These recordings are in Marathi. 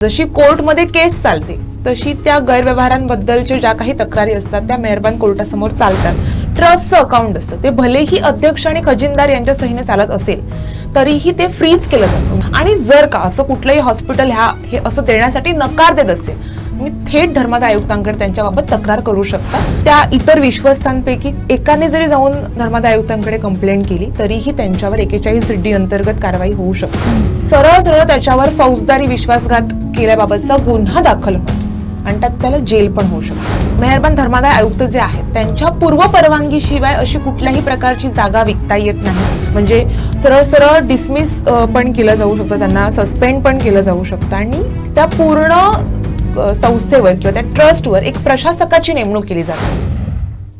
जशी कोर्टमध्ये केस चालते तशी त्या गैरव्यवहारांबद्दलच्या ज्या काही तक्रारी असतात त्या मेहरबान कोर्टासमोर चालतात। ट्रस्टचं अकाउंट असतं ते भलेही अध्यक्ष आणि खजिनदार यांच्या सहीने चालत असेल तरीही ते फ्रीज केलं जातं। आणि जर का असं कुठलंही हॉस्पिटल हे असं देण्यासाठी नकार देत असेल तुम्ही थेट धर्मादाय आयुक्तांकडे त्यांच्याबाबत तक्रार करू शकता। त्या इतर विश्वस्तांपैकी एकाने जरी जाऊन धर्मादाय आयुक्तांकडे कंप्लेंट केली तरीही त्यांच्यावर 41D अंतर्गत कारवाई होऊ शकते। सरळ सरळ त्याच्यावर फौजदारी विश्वासघात केल्याबाबतचा गुन्हा दाखल होतो आणि त्यात त्याला जेल पण होऊ शकते। मेहरबान धर्मादाय आयुक्त जे आहेत त्यांच्या पूर्व परवानगीशिवाय अशी कुठल्याही प्रकारची जागा विकता येत नाही। म्हणजे सरळ सरळ डिसमिस पण केलं जाऊ शकतं, त्यांना सस्पेंड पण केलं जाऊ शकतं आणि त्या पूर्ण संस्थेवर किंवा त्या ट्रस्टवर एक प्रशासकाची नेमणूक केली जाते।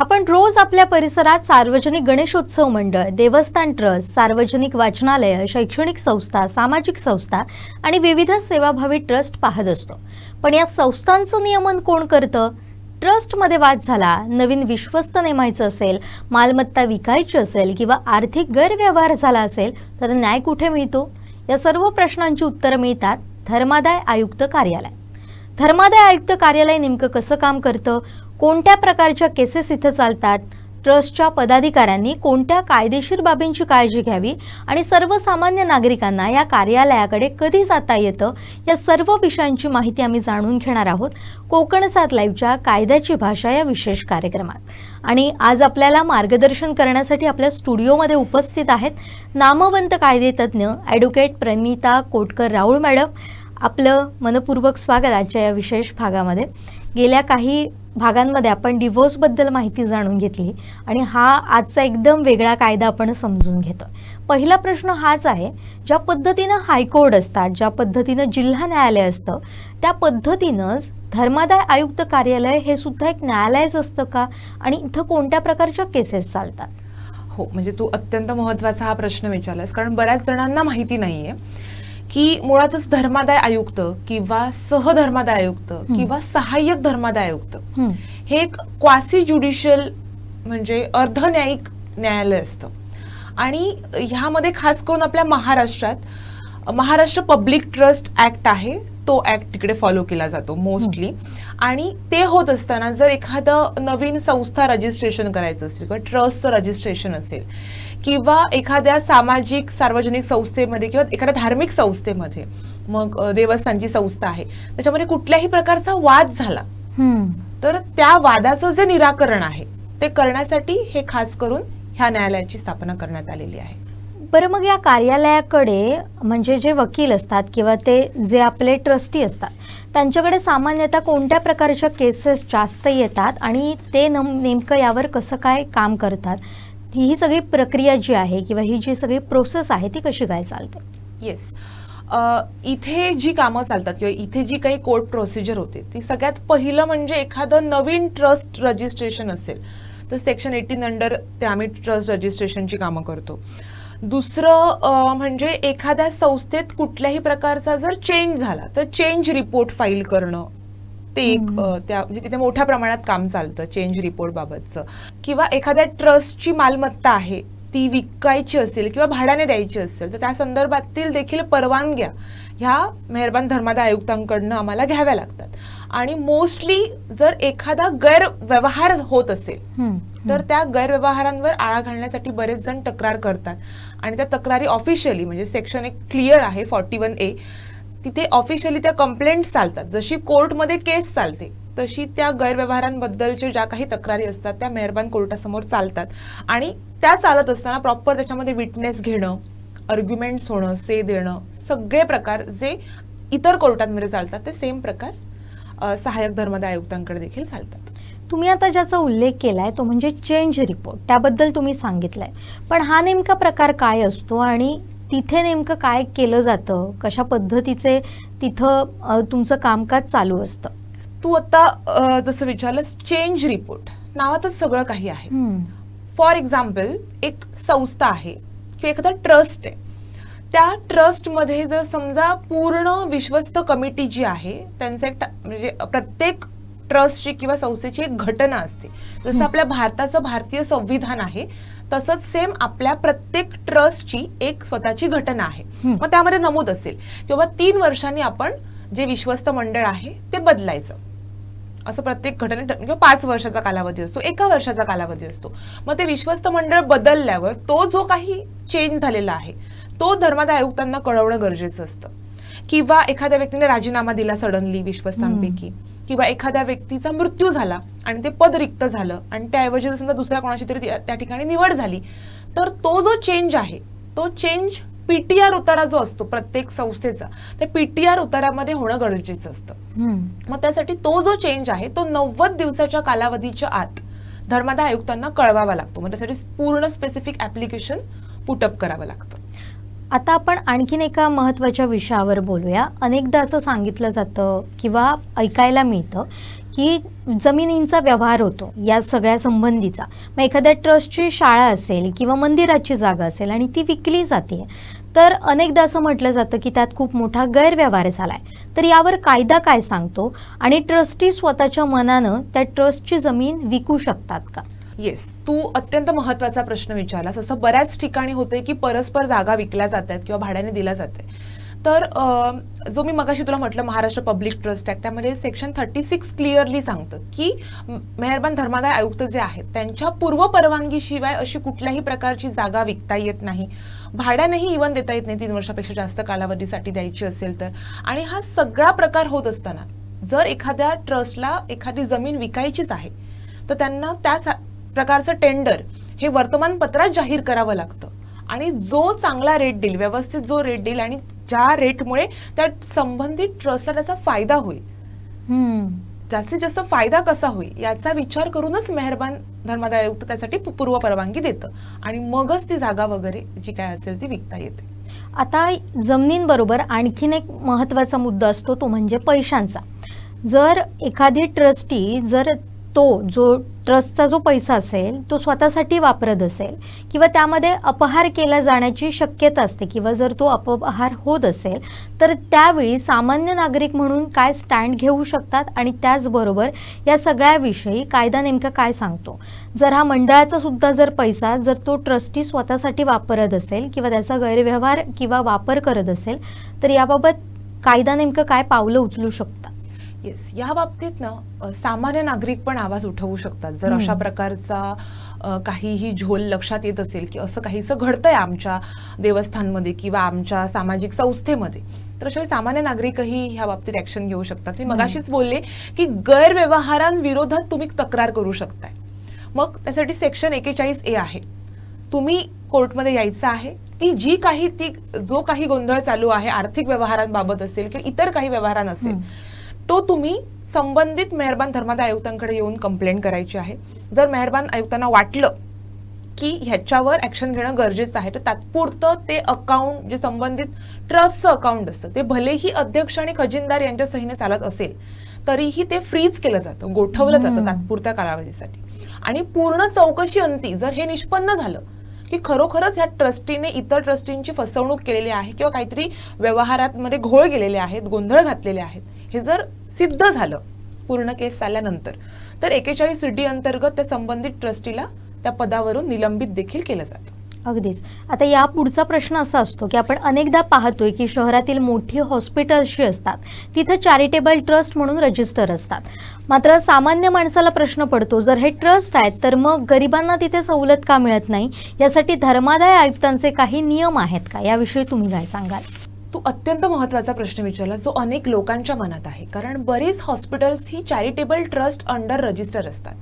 आपण रोज आपल्या परिसरात सार्वजनिक गणेशोत्सव मंडळ, देवस्थान ट्रस्ट, सार्वजनिक वाचनालय, शैक्षणिक संस्था, सामाजिक संस्था आणि विविध सेवाभावी ट्रस्ट पाहत असतो। पण या संस्थांचं नियमन कोण करतं? ट्रस्टमध्ये वाद झाला, नवीन विश्वस्त नेमायचं असेल, मालमत्ता विकायची असेल किंवा आर्थिक गैरव्यवहार झाला असेल तर न्याय कुठे मिळतो? या सर्व प्रश्नांची उत्तरं मिळतात धर्मादाय आयुक्त कार्यालय। धर्मादाय आयुक्त कार्यालय नेमकं कसं काम करतं, कोणत्या प्रकारच्या केसेस इथं चालतात, ट्रस्टच्या पदाधिकाऱ्यांनी कोणत्या कायदेशीर बाबींची काळजी घ्यावी आणि सर्वसामान्य नागरिकांना या कार्यालयाकडे कधी जाता येतं, या सर्व विषयांची माहिती आम्ही जाणून घेणार आहोत कोकण 7 लाईव्हच्या कायद्याची भाषा या विशेष कार्यक्रमात। आणि आज आपल्याला मार्गदर्शन करण्यासाठी आपल्या स्टुडिओमध्ये उपस्थित आहेत नामवंत कायदेतज्ञ ॲडव्होकेट प्रणिता कोटकर राऊळ मॅडम। आपलं मनपूर्वक स्वागत आजच्या या विशेष भागामध्ये। गेल्या काही भागांमध्ये आपण डिवोर्सबद्दल माहिती जाणून घेतली आणि हा आजचा एकदम वेगळा कायदा आपण समजून घेतोय। पहिला प्रश्न हाच आहे, ज्या पद्धतीनं हायकोर्ट असतात, ज्या पद्धतीनं जिल्हा न्यायालय असतं त्या पद्धतीनंच धर्मादाय आयुक्त कार्यालय हे सुद्धा एक न्यायालयच असतं का आणि इथं कोणत्या प्रकारच्या केसेस चालतात? हो, म्हणजे तू अत्यंत महत्त्वाचा हा प्रश्न विचारलास, कारण बऱ्याच जणांना माहिती नाहीये की मुळातच धर्मादाय आयुक्त किंवा सहधर्मादाय आयुक्त किंवा सहाय्यक धर्मादाय आयुक्त हे एक क्वासी ज्युडिशियल म्हणजे अर्धन्यायिक न्यायालय असतं। आणि ह्यामध्ये खास करून आपल्या महाराष्ट्रात महाराष्ट्र पब्लिक ट्रस्ट ऍक्ट आहे, तो ऍक्ट तिकडे फॉलो केला जातो मोस्टली। आणि ते होत असताना जर एखादं नवीन संस्था रजिस्ट्रेशन करायचं असेल किंवा ट्रस्टचं रजिस्ट्रेशन असेल किंवा एखाद्या सामाजिक सार्वजनिक संस्थेमध्ये किंवा एखाद्या धार्मिक संस्थेमध्ये, मग देवस्थानची संस्था आहे त्याच्यामध्ये कुठल्याही प्रकारचा वाद झाला तर त्या वादाचं जे निराकरण आहे ते करण्यासाठी हे खास करून ह्या न्यायालयाची स्थापना करण्यात आलेली आहे। बरं, मग या कार्यालयाकडे म्हणजे जे वकील असतात किंवा ते जे आपले ट्रस्टी असतात त्यांच्याकडे सामान्यतः कोणत्या प्रकारच्या केसेस जास्त येतात आणि ते नेमकं यावर कसं काय काम करतात? ही सगळी प्रक्रिया जी आहे किंवा ही जी सगळी प्रोसेस आहे ती कशी काय चालते? येस, इथे जी कामं चालतात किंवा इथे जी काही कोर्ट प्रोसिजर होते ती सगळ्यात पहिलं म्हणजे एखादं नवीन ट्रस्ट रजिस्ट्रेशन असेल तर सेक्शन 18 अंडर ते आम्ही ट्रस्ट रजिस्ट्रेशनची कामं करतो। दुसरं म्हणजे एखाद्या संस्थेत कुठल्याही प्रकारचा जर चेंज झाला तर चेंज रिपोर्ट फाईल करणं, ते एक त्या म्हणजे तिथे मोठ्या प्रमाणात काम चालतं चेंज रिपोर्ट बाबतचं। किंवा एखाद्या ट्रस्टची मालमत्ता आहे ती विकायची असेल किंवा भाड्याने द्यायची असेल तर त्या संदर्भातील देखील परवानग्या ह्या मेहरबान धर्मादाय आयुक्तांकडनं आम्हाला घ्याव्या लागतात। आणि मोस्टली जर एखादा गैरव्यवहार होत असेल तर त्या गैरव्यवहारांवर आळा घालण्यासाठी बरेच जण तक्रार करतात आणि त्या तक्रारी ऑफिशियली म्हणजे सेक्शन एक क्लिअर आहे 41A, तिथे ऑफिशियली त्या कंप्लेंट्स चालतात। जशी कोर्टमध्ये केस चालते तशी त्या गैरव्यवहारांबद्दलच्या ज्या काही तक्रारी असतात त्या मेहरबान कोर्टासमोर चालतात आणि त्या चालत असताना प्रॉपर त्याच्यामध्ये विटनेस घेणं, आर्ग्युमेंट्स होणं, से देणं, सगळे प्रकार जे इतर कोर्टांमध्ये चालतात ते सेम प्रकार सहाय्यक धर्मादाय आयुक्तांकडे देखील चालतात। तुम्ही आता ज्याचा उल्लेख केलाय तो म्हणजे चेंज रिपोर्ट, त्याबद्दल तुम्ही सांगितलंय, पण हा नेमका प्रकार काय असतो आणि तिथे नेमकं काय केलं जातं, कशा पद्धतीचे तिथं तुमचं कामकाज चालू असतं? तू आता जसं विचारलंस, चेंज रिपोर्ट नावातच सगळं काही आहे। फॉर एक्झाम्पल, एक संस्था आहे किंवा एखादा ट्रस्ट आहे, त्या ट्रस्टमध्ये जर समजा पूर्ण विश्वस्त कमिटी जी आहे त्यांचं एक म्हणजे प्रत्येक ट्रस्टची किंवा संस्थेची एक घटना असते। जसं आपल्या भारताचं भारतीय संविधान आहे तसंच सेम आपल्या प्रत्येक ट्रस्टची एक स्वतःची घटना आहे। मग त्यामध्ये नमूद असेल की बाबा 3 वर्षांनी आपण जे विश्वस्त मंडळ आहे ते बदलायचं. असं प्रत्येक घटने किंवा 5 वर्षाचा कालावधी असतो, 1 वर्षाचा कालावधी असतो. मग ते विश्वस्त मंडळ बदलल्यावर तो जो काही चेंज झालेला आहे तो धर्मादाय आयुक्तांना कळवणं गरजेचं असतं. किंवा एखाद्या व्यक्तीने राजीनामा दिला सडनली विश्वस्तांपैकी, किंवा एखाद्या व्यक्तीचा मृत्यू झाला आणि ते पद रिक्त झालं आणि त्याऐवजी जर समजा दुसऱ्या कोणाची तरी त्या ठिकाणी निवड झाली, तर तो जो चेंज आहे तो चेंज पीटीआर उतारा जो असतो प्रत्येक संस्थेचा, त्या पीटीआर उतारामध्ये होणं गरजेचं असतं. मग त्यासाठी तो जो चेंज आहे तो 90 दिवसाच्या कालावधीच्या आत धर्मादाय आयुक्तांना कळवावा लागतो. मग त्यासाठी पूर्ण स्पेसिफिक ऍप्लिकेशन पुटअप करावं लागतं. आता आपण आणखीन एका महत्त्वाच्या विषयावर बोलूया. अनेकदा असं सांगितलं जातं किंवा ऐकायला मिळतं की जमिनींचा व्यवहार होतो या सगळ्या संबंधीचा. मग एखाद्या ट्रस्टची शाळा असेल किंवा मंदिराची जागा असेल आणि ती विकली जाते, तर अनेकदा असं म्हटलं जातं की त्यात खूप मोठा गैरव्यवहार झालाय. तर यावर कायदा काय सांगतो आणि ट्रस्टी स्वतःच्या मनानं त्या ट्रस्टची जमीन विकू शकतात का? येस, तू अत्यंत महत्वाचा प्रश्न विचारलास. असं बऱ्याच ठिकाणी होतंय की परस्पर जागा विकल्या जात आहेत किंवा भाड्याने दिल्या जाते. तर जो मी मगाशी तुला म्हटलं महाराष्ट्र पब्लिक ट्रस्ट ऍक्ट, त्यामध्ये सेक्शन 36 क्लिअरली सांगतं की मेहरबान धर्मादाय आयुक्त जे आहेत त्यांच्या पूर्व परवानगीशिवाय अशी कुठल्याही प्रकारची जागा विकता येत नाही, भाड्यानेही इव्हन देता येत नाही 3 वर्षापेक्षा जास्त कालावधीसाठी द्यायची असेल तर. आणि हा सगळा प्रकार होत असताना जर एखाद्या ट्रस्टला एखादी जमीन विकायचीच आहे तर त्यांना त्या प्रकारचं टेंडर हे वर्तमानपत्रात जाहीर करावं लागतं. आणि जो चांगला रेट देईल, व्यवस्थित जो रेट देईल आणि ज्या रेटमुळे त्या संबंधित ट्रस्टला त्याचा फायदा होईल, जास्तीत जास्त फायदा कसा होईल याचा विचार करूनच मेहरबान धर्मादाय आयुक्त त्यासाठी पूर्व परवानगी देतं आणि मगच ती जागा वगैरे जी काय असेल ती विकता येते. आता जमिनींबरोबर आणखीन एक महत्त्वाचा मुद्दा असतो तो म्हणजे पैशांचा. जर एखादी ट्रस्टी जर तो जो ट्रस्टचा जो पैसा असेल तो स्वतःसाठी वापरत असेल किंवा त्यामध्ये अपहार केला जाण्याची शक्यता असते किंवा जर तो अपहार होत असेल तर त्यावेळी सामान्य नागरिक म्हणून काय स्टँड घेऊ शकतात आणि त्याचबरोबर या सगळ्याविषयी कायदा नेमका काय सांगतो? जर हा मंडळाचा सुद्धा जर पैसा जर तो ट्रस्टी स्वतःसाठी वापरत असेल किंवा त्याचा गैरव्यवहार किंवा वापर करत असेल तर याबाबत कायदा नेमकं काय पावलं उचलू शकतात? येस, या बाबतीत ना सामान्य नागरिक पण आवाज उठवू शकतात. जर अशा प्रकारचा काहीही झोल लक्षात येत असेल की असं काहीसं घडतंय आमच्या देवस्थानमध्ये किंवा आमच्या सामाजिक संस्थेमध्ये, तर अशा सामान्य नागरिकही ह्या बाबतीत ऍक्शन घेऊ शकतात. मी मगाशीच बोलले की गैरव्यवहारांविरोधात तुम्ही तक्रार करू शकताय. मग त्यासाठी सेक्शन 41A आहे. तुम्ही कोर्टमध्ये यायचं आहे. ती जो काही गोंधळ चालू आहे आर्थिक व्यवहारांबाबत असेल किंवा इतर काही व्यवहारांअसेल तो तुम्ही संबंधित मेहरबान धर्मादाय आयुक्तांकडे येऊन कंप्लेंट करायची आहे. जर मेहरबान आयुक्तांना वाटलं की ह्याच्यावर ऍक्शन घेणं गरजेचं आहे तर तात्पुरतं ते अकाउंट जे संबंधित ट्रस्टचं अकाउंट असतं ते भलेही अध्यक्ष आणि खजिनदार यांच्या सहीने चालत असेल तरीही ते फ्रीज केलं जातं, गोठवलं जातं तात्पुरत्या कालावधीसाठी. आणि पूर्ण चौकशी अंती जर हे निष्पन्न झालं की खरोखरच ह्या ट्रस्टीने इतर ट्रस्टींची फसवणूक केलेली आहे किंवा काहीतरी व्यवहारांमध्ये घोळ गेलेले आहेत, गोंधळ घातलेले आहेत, हे जर सिद्ध झालं पूर्ण केस चालल्यानंतर तर 41D अंतर्गत त्या संबंधित ट्रस्टीला त्या पदावरून निलंबित देखील केलं जातं. अगदीच. आता या पुढचा प्रश्न असा असतो की आपण अनेकदा पाहतोय की शहरातील मोठी हॉस्पिटल्स जी असतात तिथे चॅरिटेबल ट्रस्ट म्हणून रजिस्टर असतात. मात्र सामान्य माणसाला प्रश्न पडतो जर हे ट्रस्ट आहेत तर मग गरिबांना तिथे सवलत का मिळत नाही? यासाठी धर्मादाय आयुक्तांचे काही नियम आहेत का? याविषयी तुम्ही काय सांगाल? तू अत्यंत महत्त्वाचा प्रश्न विचारला जो अनेक लोकांच्या मनात आहे. कारण बरीच हॉस्पिटल्स ही चॅरिटेबल ट्रस्ट अंडर रजिस्टर असतात.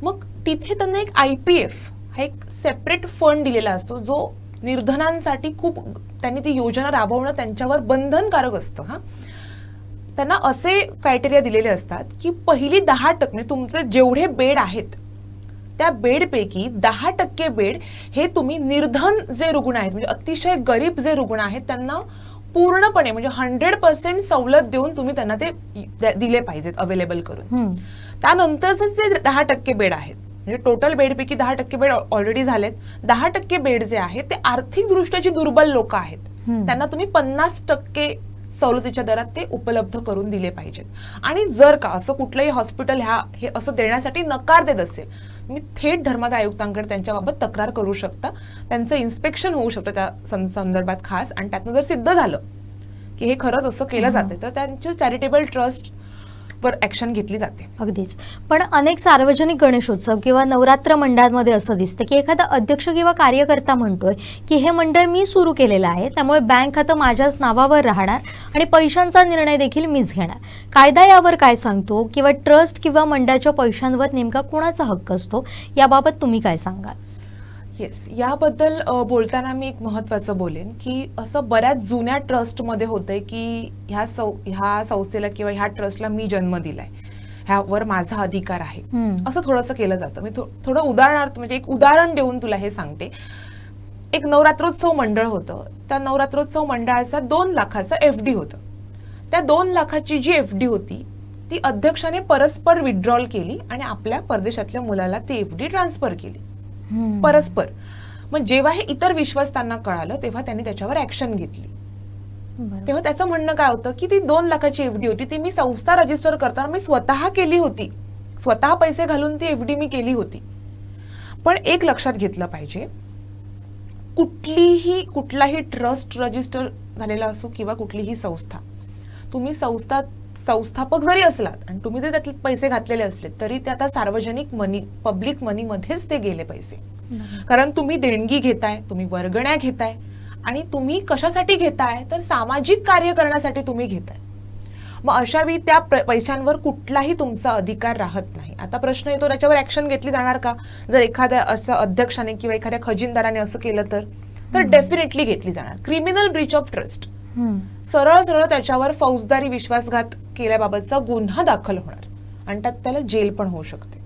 मग तिथे त्यांना एक IPF हा एक सेपरेट फंड दिलेला असतो जो निर्धनांसाठी खूप त्यांनी ती योजना राबवणं त्यांच्यावर बंधनकारक असतं. त्यांना असे क्रायटेरिया दिलेले असतात की पहिली 10% तुमचे जेवढे बेड आहेत त्या बेडपैकी 10% बेड हे तुम्ही निर्धन जे रुग्ण आहेत म्हणजे अतिशय गरीब जे रुग्ण आहेत त्यांना पूर्णपणे म्हणजे 100% सवलत देऊन तुम्ही त्यांना ते दिले पाहिजेत अवेलेबल करून. त्यानंतरचे जे 10% बेड आहेत म्हणजे टोटल बेडपैकी 10% बेड ऑलरेडी झालेत, 10% बेड जे आहेत ते आर्थिक दृष्ट्या जी दुर्बल लोक आहेत त्यांना तुम्ही 50% सवलतीच्या दरात ते उपलब्ध करून दिले पाहिजेत. आणि जर का असं कुठलंही हॉस्पिटल हे असं देण्यासाठी नकार देत असेल तुम्ही थेट धर्मादाय आयुक्तांकडे त्यांच्याबाबत तक्रार करू शकता. त्यांचं इन्स्पेक्शन होऊ शकतं त्या संदर्भात खास. आणि त्यातनं जर सिद्ध झालं की हे खरंच असं केलं जाते, तर त्यांच्या चॅरिटेबल ट्रस्ट वर ऍक्शन घेतली जाते. अगदीच. पण अनेक सार्वजनिक गणेशोत्सव किंवा नवरात्र मंडळांमध्ये असं दिसतं की एखादा अध्यक्ष किंवा कार्यकर्ता म्हणतोय की हे मंडळ मी सुरू केलेलं आहे, त्यामुळे बँक खातं माझ्याच नावावर राहणार आणि पैशांचा निर्णय देखील मीच घेणार. कायदा यावर काय सांगतो किंवा ट्रस्ट किंवा मंडळाच्या पैशांवर नेमका कोणाचा हक्क असतो, याबाबत तुम्ही काय सांगाल? येस, याबद्दल बोलताना मी एक महत्त्वाचं बोलेन की असं बऱ्याच जुन्या ट्रस्टमध्ये होतंय की ह्या संस्थेला किंवा ह्या ट्रस्टला मी जन्म दिलाय, ह्यावर माझा अधिकार आहे, असं थोडंसं केलं जातं. मी थोडं उदाहरणार्थ म्हणजे एक उदाहरण देऊन तुला हे सांगते. एक नवरात्रोत्सव मंडळ होतं. त्या नवरात्रोत्सव मंडळाचा 2 लाखाचा FD होतं. त्या 2 लाखाची जी FD होती ती अध्यक्षाने परस्पर विथड्रॉल केली आणि आपल्या परदेशातल्या मुलाला ती FD ट्रान्सफर केली परस्पर. मग जेव्हा हे इतर विश्वस्तांना कळालं तेव्हा त्यांनी त्याच्यावर ऍक्शन घेतली. तेव्हा त्याचं म्हणणं काय होतं की ती 2 लाखाची FD होती, ती मी संस्था रजिस्टर करताना मी स्वतः केली होती, स्वतः पैसे घालून ती FD मी केली होती. पण एक लक्षात घेतलं पाहिजे, कुठलाही ट्रस्ट रजिस्टर झालेला असो किंवा कुठलीही संस्था, तुम्ही संस्थापक जरी असलात आणि तुम्ही जर त्यातले पैसे घातलेले असले तरी ते आता सार्वजनिक मनी, पब्लिक मनी मध्येच ते गेले पैसे. कारण तुम्ही देणगी घेताय, तुम्ही वर्गण्या घेताय आणि तुम्ही कशासाठी घेताय तर सामाजिक कार्य करण्यासाठी तुम्ही घेताय. मग अशावेळी त्या पैशांवर कुठलाही तुमचा अधिकार राहत नाही. आता प्रश्न येतो त्याच्यावर ऍक्शन घेतली जाणार का? जर एखाद्या असं अध्यक्षाने किंवा एखाद्या खजिनदाराने असं केलं तर डेफिनेटली घेतली जाणार. क्रिमिनल ब्रीच ऑफ ट्रस्ट, सरळ सरळ त्याच्यावर फौजदारी विश्वासघात केल्याबाबतचा गुन्हा दाखल होणार आणि त्याला जेल पण होऊ शकते.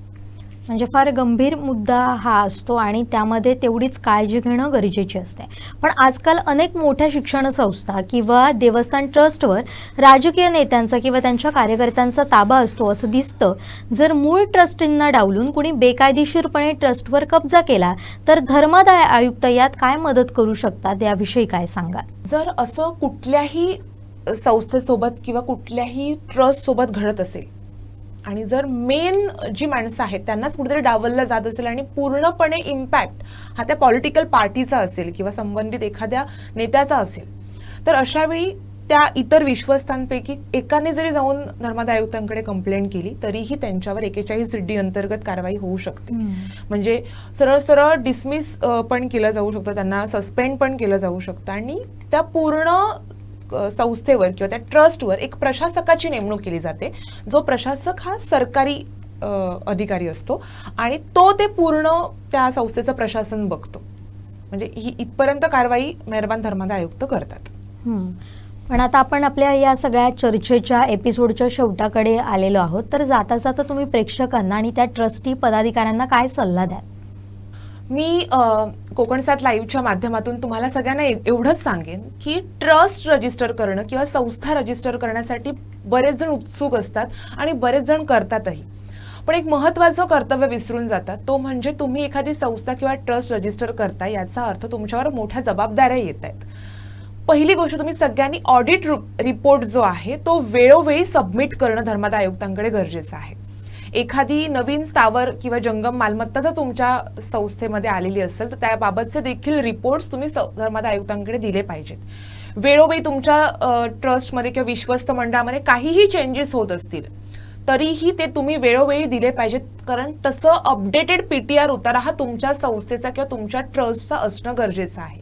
म्हणजे फार गंभीर मुद्दा हा असतो आणि त्यामध्ये तेवढीच काळजी घेणं गरजेची असते. पण आजकाल अनेक मोठ्या शिक्षण संस्था किंवा देवस्थान ट्रस्टवर राजकीय नेत्यांचा किंवा त्यांच्या कार्यकर्त्यांचा ताबा असतो असं दिसतं. जर मूळ ट्रस्टींना डावलून कुणी बेकायदेशीरपणे ट्रस्टवर कब्जा केला तर धर्मादाय आयुक्त यात काय मदत करू शकतात, याविषयी काय सांगाल? जर असं कुठल्याही संस्थेसोबत किंवा कुठल्याही ट्रस्ट सोबत घडत असेल आणि जर मेन जी माणसं आहेत त्यांनाच कुठेतरी डावललं जात असेल आणि पूर्णपणे इम्पॅक्ट हा त्या पॉलिटिकल पार्टीचा असेल किंवा संबंधित एखाद्या नेत्याचा असेल, तर अशावेळी त्या इतर विश्वस्तांपैकी एकाने जरी जाऊन धर्मादाय आयुक्तांकडे कंप्लेंट केली तरीही त्यांच्यावर 41D अंतर्गत कारवाई होऊ शकते. म्हणजे सरळ सरळ डिसमिस पण केलं जाऊ शकतं, त्यांना सस्पेंड पण केलं जाऊ शकतं आणि त्या पूर्ण संस्थेवर किंवा त्या ट्रस्टवर एक प्रशासकाची नेमणूक केली जाते. जो प्रशासक हा सरकारी अधिकारी असतो आणि तो ते पूर्ण त्या संस्थेचं प्रशासन बघतो. म्हणजे ही इथपर्यंत कारवाई मेहरबान धर्मादाय आयुक्त करतात. पण आता आपण आपल्या या सगळ्या चर्चेच्या एपिसोडच्या शेवटाकडे आलेलो आहोत, तर जाता जाता तुम्ही प्रेक्षकांना आणि त्या ट्रस्टी पदाधिकाऱ्यांना काय सल्ला द्याल? मी कोकणसात लाईव्हच्या माध्यमातून तुम्हाला सगळ्यांना एवढंच सांगेन की ट्रस्ट रजिस्टर करणं किंवा संस्था रजिस्टर करण्यासाठी बरेच जण उत्सुक असतात आणि बरेच जण करतातही. पण एक महत्त्वाचं कर्तव्य विसरून जातात, तो म्हणजे तुम्ही एखादी संस्था किंवा ट्रस्ट रजिस्टर करताय याचा अर्थ तुमच्यावर मोठ्या जबाबदाऱ्या येत आहेत. पहिली गोष्ट, तुम्ही सगळ्यांनी ऑडिट रिपोर्ट जो आहे तो वेळोवेळी सबमिट करणं धर्मादाय आयुक्तांकडे गरजेचं आहे. एखादी नवीन स्थावर किंवा जंगम मालमत्ता जर तुमच्या संस्थेमध्ये आलेली असेल तर त्याबाबतचे देखील रिपोर्ट्स तुम्ही धर्मादाय आयुक्तांकडे दिले पाहिजेत. वेळोवेळी तुमच्या ट्रस्टमध्ये किंवा विश्वस्त मंडळामध्ये काहीही चेंजेस होत असतील तरीही ते तुम्ही वेळोवेळी दिले पाहिजेत, कारण तसं अपडेटेड PTR उतारा हा तुमच्या संस्थेचा किंवा तुमच्या ट्रस्टचा असणं गरजेचं आहे.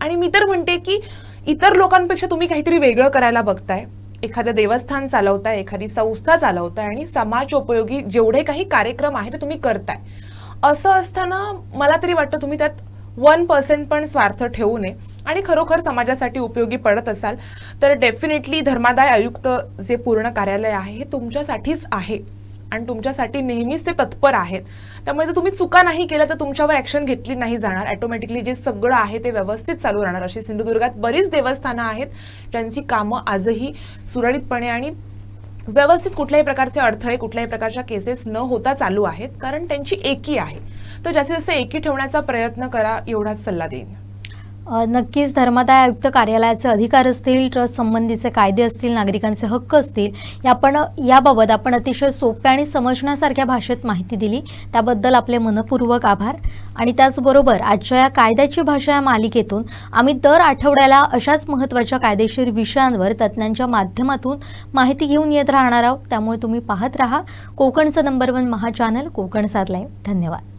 आणि मी तर म्हणते की इतर लोकांपेक्षा तुम्ही काहीतरी वेगळं करायला बघताय, एखादं देवस्थान चालवताय, एखादी संस्था चालवताय आणि समाजोपयोगी जेवढे काही कार्यक्रम आहेत ते तुम्ही करताय. असं असताना मला तरी वाटतं तुम्ही त्यात 1% पण स्वार्थ ठेवू नये आणि खरोखर समाजासाठी उपयोगी पडत असाल तर डेफिनेटली धर्मादाय आयुक्त जे पूर्ण कार्यालय आहे हे तुमच्यासाठीच आहे आणि तुमच्यासाठी नेहमीच ते तत्पर आहेत. त्यामुळे जर तुम्ही चुका नाही केल्या तर तुमच्यावर ऍक्शन घेतली नाही जाणार. ऑटोमॅटिकली जे सगळं आहे ते व्यवस्थित चालू राहणार. अशी सिंधुदुर्गात बरीच देवस्थानं आहेत ज्यांची कामं आजही सुरळीतपणे आणि व्यवस्थित कुठल्याही प्रकारचे अडथळे, कुठल्याही प्रकारच्या केसेस न होता चालू आहेत, कारण त्यांची एकी आहे. तर जास्तीत जास्त एकी ठेवण्याचा प्रयत्न करा, एवढाच सल्ला देईन. नक्कीच धर्मादाय आयुक्त कार्यालयाचे अधिकार असतील, ट्रस्ट संबंधीचे कायदे असतील, नागरिकांचे हक्क असतील, याबाबत आपण अतिशय सोप्या आणि समजण्यासारख्या भाषेत माहिती दिली, त्याबद्दल आपले मनपूर्वक आभार. आणि त्याचबरोबर आजच्या या कायद्याची भाषा या मालिकेतून आम्ही दर आठवड्याला अशाच महत्त्वाच्या कायदेशीर विषयांवर तज्ज्ञांच्या माध्यमातून माहिती घेऊन येत राहणार आहोत. त्यामुळे तुम्ही पाहत राहा कोकणचं नंबर 1 महा चॅनल कोकण सात लाईव्ह. धन्यवाद.